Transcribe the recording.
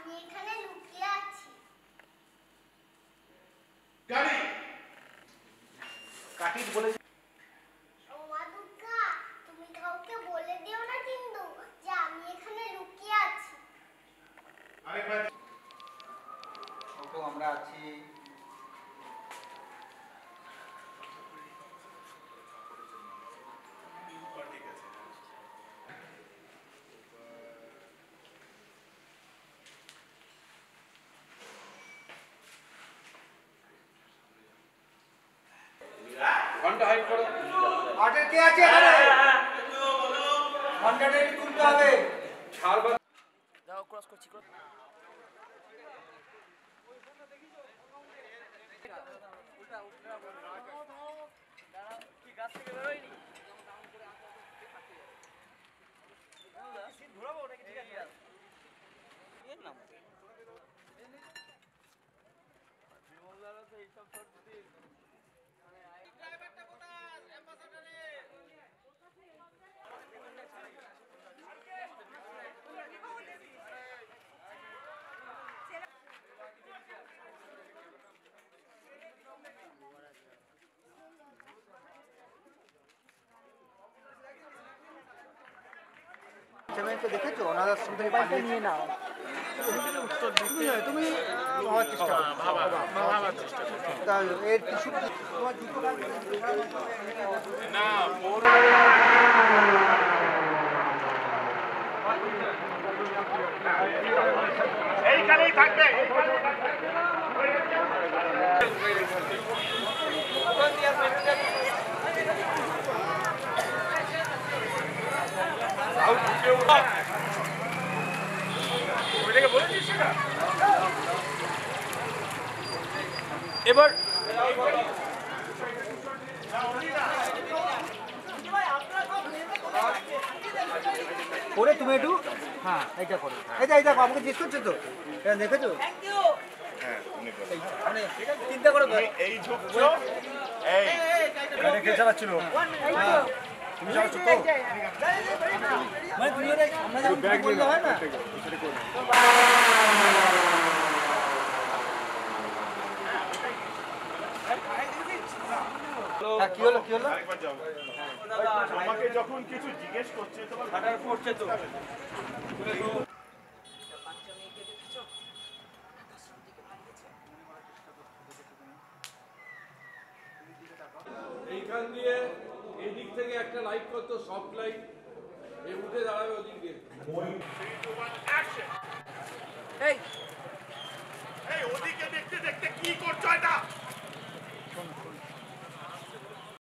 আমি এখানে লুকিয়ে আছি। গাড়ি কাটিট বলেছে। ও মা দুর্গা, তুমি কাউকে বলে দিও না কিন্তু যে আমি এখানে লুকিয়ে আছি। আরেকবার ছোট আমরা আছি। ঘন্টা হাইট করো। আটের কে আছে এখানে? ঘন্টাটা একটু তুলতে হবে। ছাড়বা যাও ক্রস করছি ক্রস উল্টা উল্টা দাঁড়াও কি গাছ থেকে বেরোয়নি সিট ঘোরাবো ওটা কি ঠিক আছে এর নাম বিমলদারা তো এইসব শট দিতে মানে ড্রাইভারটা কোথায় অ্যাম্বাসাডারে সেমেন্টে দেখেছো অনাথ আশ্রম থেকে পালিয়ে নিয়ে নাও। তুমি ভাবার চেষ্টা করো। ভাবার চেষ্টা করো। তা এর টিস্যু তোমার জুতো লাগবে না এইখানেই থাকবে। এবার করে তুমি একটু হ্যাঁ এইটা করো। এই দেখো আমাকে জিজ্ঞেস করছো তো এটা দেখেছো? মানে চিন্তা করো তো এই ঝুঁকছো এই কে চালাচ্ছিল? তুমি চালাচ্ছো তো? মানে তুমি এটা আমরা যখন ব্যাগ বললে হয় না? হ্যাঁ কি হলো কি হলো? আরেকবার যাও। আমাকে যখন কিছু জিজ্ঞেস করছে তোমার হাঁটার পড়ছে তো এইখান দিয়ে এদিক থেকে একটা লাইট করতো সফট লাইট এ উঠে দাঁড়াবে ওদিক দিয়ে। অ্যাকশন